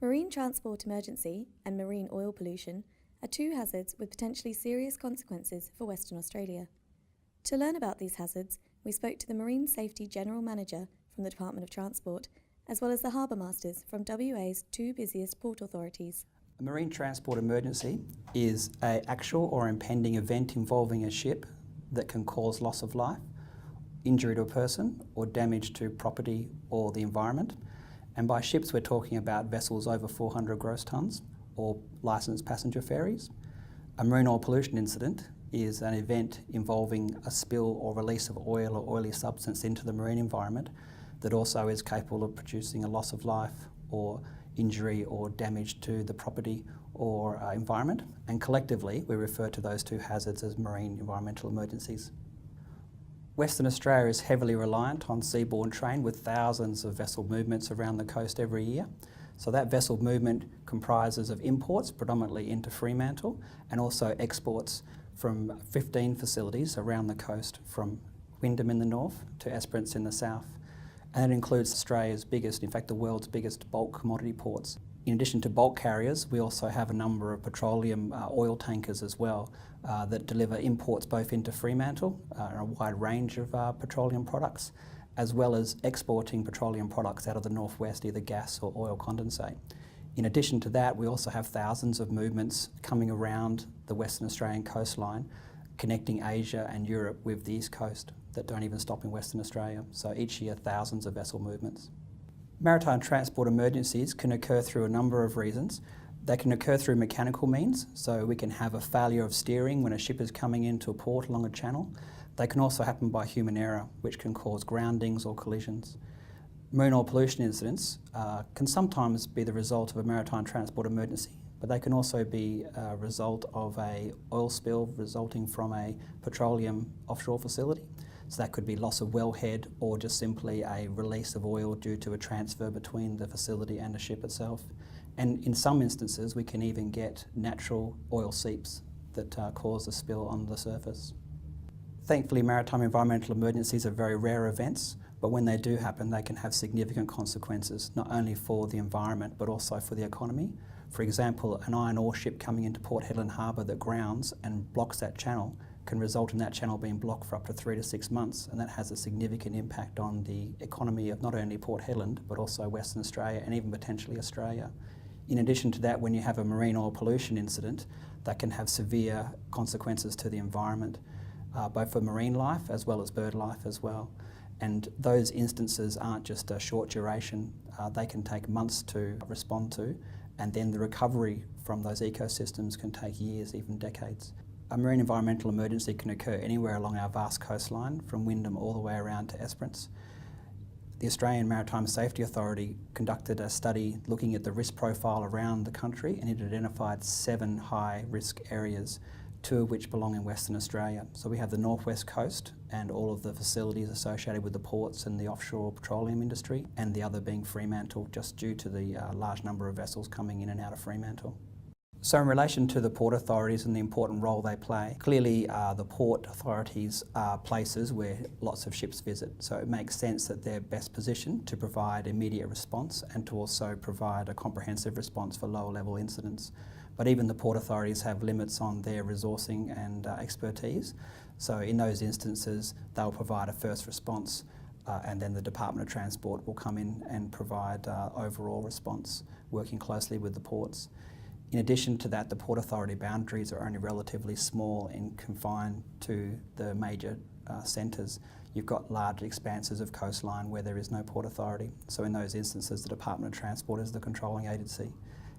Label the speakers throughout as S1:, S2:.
S1: Marine transport emergency and marine oil pollution are two hazards with potentially serious consequences for Western Australia. To learn about these hazards, we spoke to the Marine Safety General Manager from the Department of Transport, as well as the harbour masters from WA's two busiest port authorities.
S2: A marine transport emergency is an actual or impending event involving a ship that can cause loss of life, injury to a person, or damage to property or the environment. And by ships, we're talking about vessels over 400 gross tonnes or licensed passenger ferries. A marine oil pollution incident is an event involving a spill or release of oil or oily substance into the marine environment that also is capable of producing a loss of life or injury or damage to the property or environment. And collectively, we refer to those two hazards as marine environmental emergencies. Western Australia is heavily reliant on seaborne trade with thousands of vessel movements around the coast every year. So that vessel movement comprises of imports predominantly into Fremantle and also exports from 15 facilities around the coast, from Wyndham in the north to Esperance in the south. And it includes Australia's biggest, in fact the world's biggest bulk commodity ports. In addition to bulk carriers, we also have a number of petroleum oil tankers as well that deliver imports both into Fremantle, a wide range of petroleum products, as well as exporting petroleum products out of the northwest, either gas or oil condensate. In addition to that, we also have thousands of movements coming around the Western Australian coastline, connecting Asia and Europe with the east coast that don't even stop in Western Australia. So each year, thousands of vessel movements. Maritime transport emergencies can occur through a number of reasons. They can occur through mechanical means, so we can have a failure of steering when a ship is coming into a port along a channel. They can also happen by human error, which can cause groundings or collisions. Marine oil pollution incidents can sometimes be the result of a maritime transport emergency, but they can also be a result of an oil spill resulting from a petroleum offshore facility. So that could be loss of wellhead or just simply a release of oil due to a transfer between the facility and the ship itself. And in some instances, we can even get natural oil seeps that cause a spill on the surface. Thankfully, maritime environmental emergencies are very rare events, but when they do happen, they can have significant consequences, not only for the environment, but also for the economy. For example, an iron ore ship coming into Port Hedland Harbour that grounds and blocks that channel can result in that channel being blocked for up to 3 to 6 months, and that has a significant impact on the economy of not only Port Hedland, but also Western Australia and even potentially Australia. In addition to that, when you have a marine oil pollution incident, that can have severe consequences to the environment, both for marine life as well as bird life as well. And those instances aren't just a short duration, they can take months to respond to, and then the recovery from those ecosystems can take years, even decades. A marine environmental emergency can occur anywhere along our vast coastline, from Wyndham all the way around to Esperance. The Australian Maritime Safety Authority conducted a study looking at the risk profile around the country, and it identified 7 high-risk areas, 2 of which belong in Western Australia. So we have the northwest coast and all of the facilities associated with the ports and the offshore petroleum industry, and the other being Fremantle, just due to the large number of vessels coming in and out of Fremantle. So in relation to the port authorities and the important role they play, clearly the port authorities are places where lots of ships visit, so it makes sense that they're best positioned to provide immediate response and to also provide a comprehensive response for lower level incidents. But even the port authorities have limits on their resourcing and expertise, so in those instances they'll provide a first response and then the Department of Transport will come in and provide overall response, working closely with the ports. In addition to that, the Port Authority boundaries are only relatively small and confined to the major centres. You've got large expanses of coastline where there is no Port Authority. So in those instances, the Department of Transport is the controlling agency.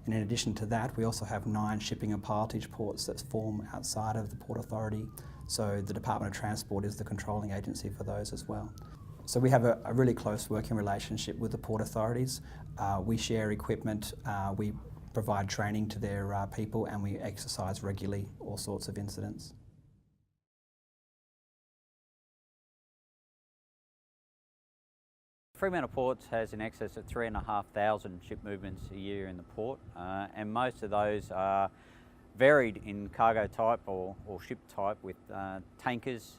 S2: And in addition to that, we also have 9 shipping and pilotage ports that form outside of the Port Authority. So the Department of Transport is the controlling agency for those as well. So we have a really close working relationship with the Port Authorities. We share equipment, we provide training to their people, and we exercise regularly all sorts of incidents.
S3: Fremantle Ports has in excess of 3,500 ship movements a year in the port, and most of those are varied in cargo type or ship type, with tankers,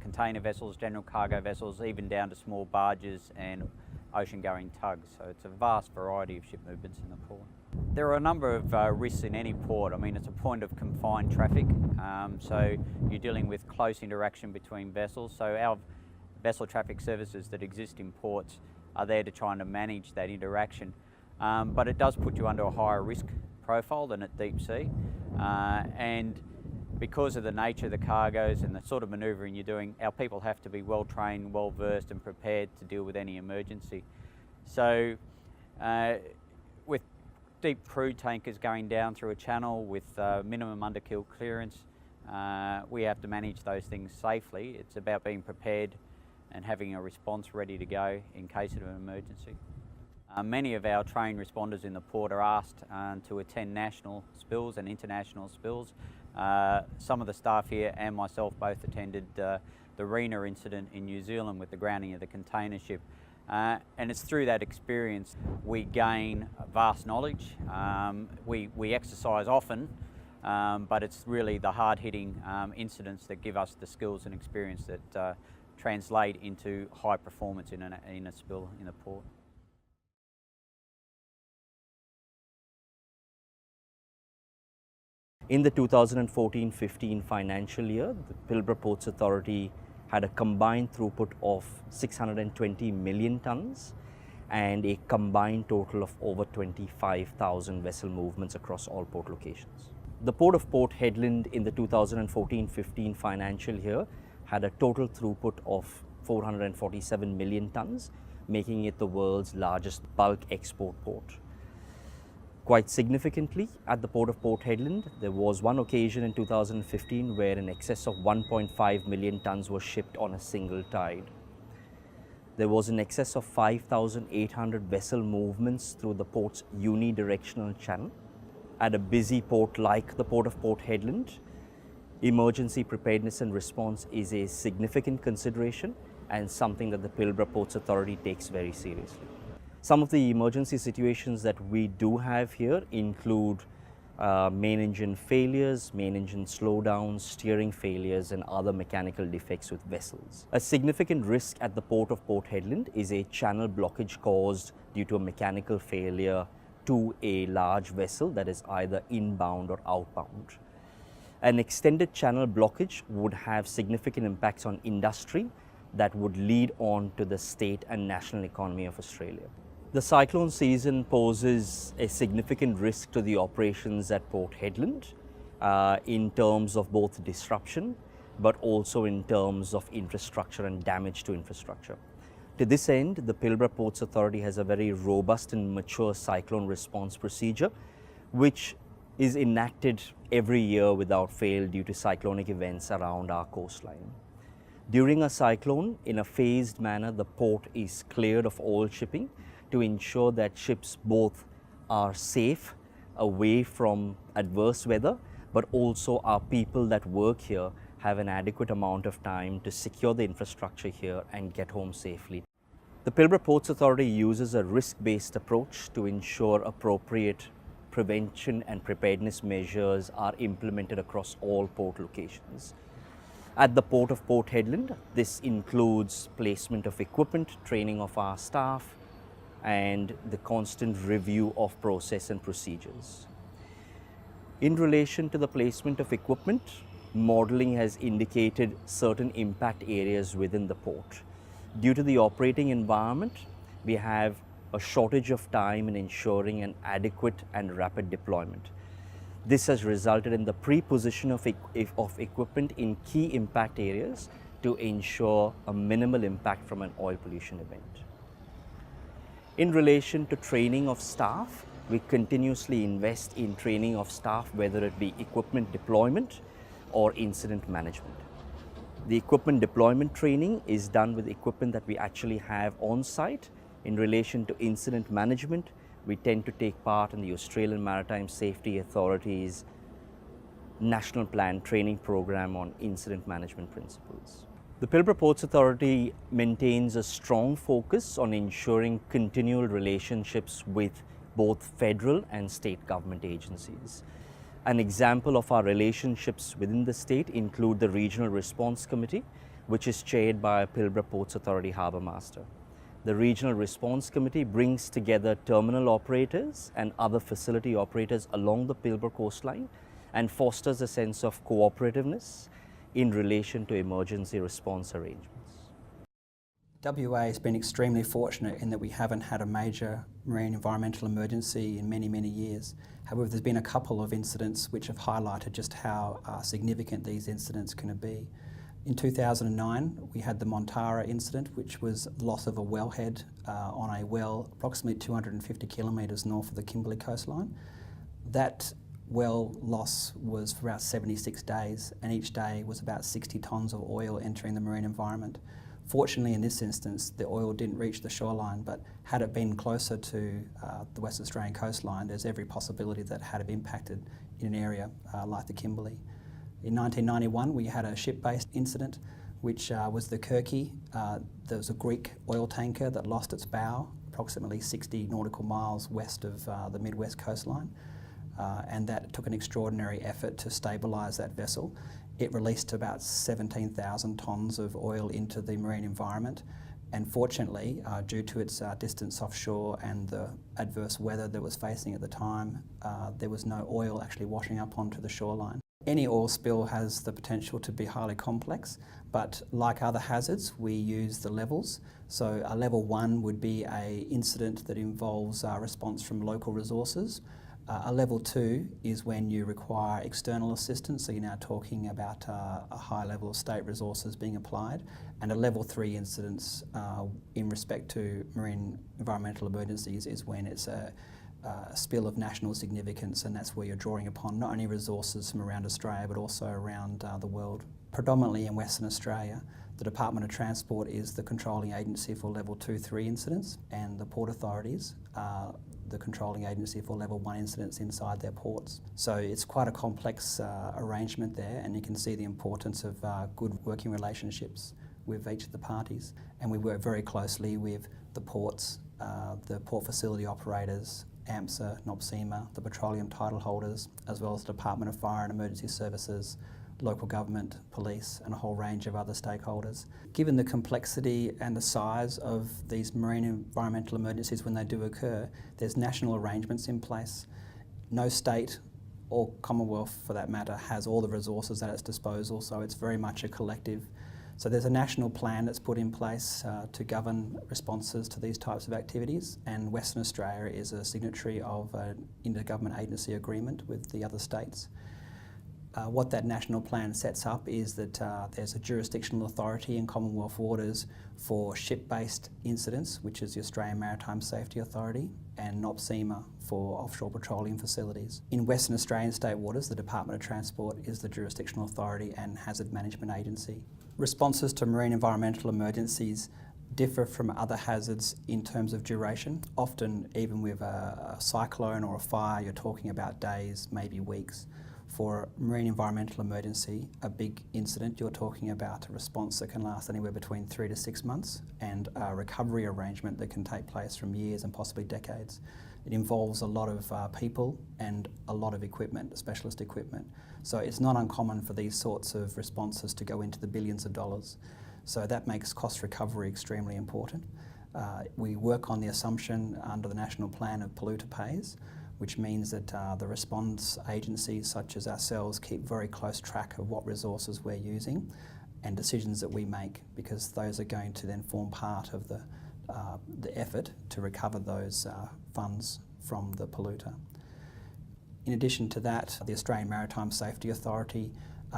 S3: container vessels, general cargo vessels, even down to small barges and ocean-going tugs. So it's a vast variety of ship movements in the port. There are a number of risks in any port. I mean, it's a point of confined traffic, so you're dealing with close interaction between vessels. So our vessel traffic services that exist in ports are there to try and manage that interaction. But it does put you under a higher risk profile than at deep sea. And because of the nature of the cargoes and the sort of manoeuvring you're doing, our people have to be well trained, well versed and prepared to deal with any emergency. So with deep crude tankers going down through a channel with minimum underkeel clearance, we have to manage those things safely. It's about being prepared and having a response ready to go in case of an emergency. Many of our trained responders in the port are asked to attend national spills and international spills. Some of the staff here and myself both attended the Rena incident in New Zealand with the grounding of the container ship. And it's through that experience we gain vast knowledge. We exercise often, but it's really the hard-hitting incidents that give us the skills and experience that translate into high performance in a spill in the port.
S4: In the 2014-15 financial year, the Pilbara Ports Authority had a combined throughput of 620 million tonnes and a combined total of over 25,000 vessel movements across all port locations. The Port of Port Hedland in the 2014-15 financial year had a total throughput of 447 million tonnes, making it the world's largest bulk export port. Quite significantly, at the Port of Port Hedland, there was one occasion in 2015 where in excess of 1.5 million tonnes were shipped on a single tide. There was in excess of 5,800 vessel movements through the port's unidirectional channel. At a busy port like the Port of Port Hedland, emergency preparedness and response is a significant consideration and something that the Pilbara Ports Authority takes very seriously. Some of the emergency situations that we do have here include main engine failures, main engine slowdowns, steering failures and other mechanical defects with vessels. A significant risk at the Port of Port Hedland is a channel blockage caused due to a mechanical failure to a large vessel that is either inbound or outbound. An extended channel blockage would have significant impacts on industry that would lead on to the state and national economy of Australia. The cyclone season poses a significant risk to the operations at Port Hedland in terms of both disruption, but also in terms of infrastructure and damage to infrastructure. To this end, the Pilbara Ports Authority has a very robust and mature cyclone response procedure, which is enacted every year without fail due to cyclonic events around our coastline. During a cyclone, in a phased manner, the port is cleared of all shipping to ensure that ships both are safe away from adverse weather, but also our people that work here have an adequate amount of time to secure the infrastructure here and get home safely. The Pilbara Ports Authority uses a risk-based approach to ensure appropriate prevention and preparedness measures are implemented across all port locations. At the Port of Port Hedland, this includes placement of equipment, training of our staff, and the constant review of process and procedures. In relation to the placement of equipment, modelling has indicated certain impact areas within the port. Due to the operating environment, we have a shortage of time in ensuring an adequate and rapid deployment. This has resulted in the pre-position of equipment in key impact areas to ensure a minimal impact from an oil pollution event. In relation to training of staff, we continuously invest in training of staff, whether it be equipment deployment or incident management. The equipment deployment training is done with equipment that we actually have on site. In relation to incident management, we tend to take part in the Australian Maritime Safety Authority's National Plan Training Program on incident management principles. The Pilbara Ports Authority maintains a strong focus on ensuring continual relationships with both federal and state government agencies. An example of our relationships within the state include the Regional Response Committee, which is chaired by a Pilbara Ports Authority Harbour Master. The Regional Response Committee brings together terminal operators and other facility operators along the Pilbara coastline and fosters a sense of cooperativeness in relation to emergency response arrangements.
S2: WA has been extremely fortunate in that we haven't had a major marine environmental emergency in many, many years. However, there's been a couple of incidents which have highlighted just how significant these incidents can be. In 2009, we had the Montara incident, which was the loss of a wellhead on a well approximately 250 kilometres north of the Kimberley coastline. That well loss was for about 76 days, and each day was about 60 tonnes of oil entering the marine environment. Fortunately, in this instance, the oil didn't reach the shoreline, but had it been closer to the West Australian coastline, there's every possibility that it had have impacted in an area like the Kimberley. In 1991, we had a ship-based incident, which was the Kirky. There was a Greek oil tanker that lost its bow approximately 60 nautical miles west of the Midwest coastline, and that took an extraordinary effort to stabilise that vessel. It released about 17,000 tonnes of oil into the marine environment, and fortunately, due to its distance offshore and the adverse weather that was facing at the time, there was no oil actually washing up onto the shoreline. Any oil spill has the potential to be highly complex, but like other hazards, we use the levels. So a level 1 would be an incident that involves response from local resources. A level 2 is when you require external assistance, so you're now talking about a high level of state resources being applied. And a level 3 incidents in respect to marine environmental emergencies is when it's a spill of national significance, and that's where you're drawing upon not only resources from around Australia but also around the world. Predominantly in Western Australia, the Department of Transport is the controlling agency for level 2-3 incidents, and the Port Authorities are the controlling agency for level 1 incidents inside their ports. So it's quite a complex arrangement there, and you can see the importance of good working relationships with each of the parties. And we work very closely with the ports, the port facility operators, AMSA, NOPSEMA, the petroleum title holders, as well as the Department of Fire and Emergency Services, local government, police, and a whole range of other stakeholders. Given the complexity and the size of these marine environmental emergencies when they do occur, there's national arrangements in place. No state or Commonwealth, for that matter, has all the resources at its disposal, so it's very much a collective. So there's a national plan that's put in place to govern responses to these types of activities, and Western Australia is a signatory of an intergovernment agency agreement with the other states. What that national plan sets up is that there's a jurisdictional authority in Commonwealth waters for ship-based incidents, which is the Australian Maritime Safety Authority, and NOPSEMA for offshore petroleum facilities. In Western Australian state waters, the Department of Transport is the jurisdictional authority and hazard management agency. Responses to marine environmental emergencies differ from other hazards in terms of duration. Often, even with a cyclone or a fire, you're talking about days, maybe weeks. For a marine environmental emergency, a big incident, you're talking about a response that can last anywhere between 3 to 6 months, and a recovery arrangement that can take place from years and possibly decades. It involves a lot of people and a lot of equipment, specialist equipment. So it's not uncommon for these sorts of responses to go into the billions of dollars. So that makes cost recovery extremely important. We work on the assumption under the National Plan of polluter pays, which means that the response agencies such as ourselves keep very close track of what resources we're using and decisions that we make, because those are going to then form part of the effort to recover those funds from the polluter. In addition to that, the Australian Maritime Safety Authority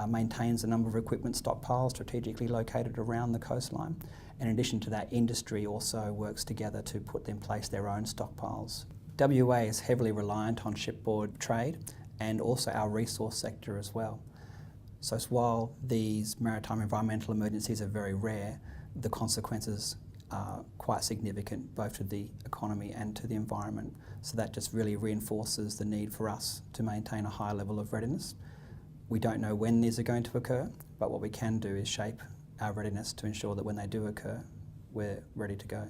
S2: maintains a number of equipment stockpiles strategically located around the coastline. And in addition to that, industry also works together to put in place their own stockpiles. WA is heavily reliant on shipboard trade and also our resource sector as well. So while these maritime environmental emergencies are very rare, the consequences are quite significant both to the economy and to the environment. So that just really reinforces the need for us to maintain a high level of readiness. We don't know when these are going to occur, but what we can do is shape our readiness to ensure that when they do occur, we're ready to go.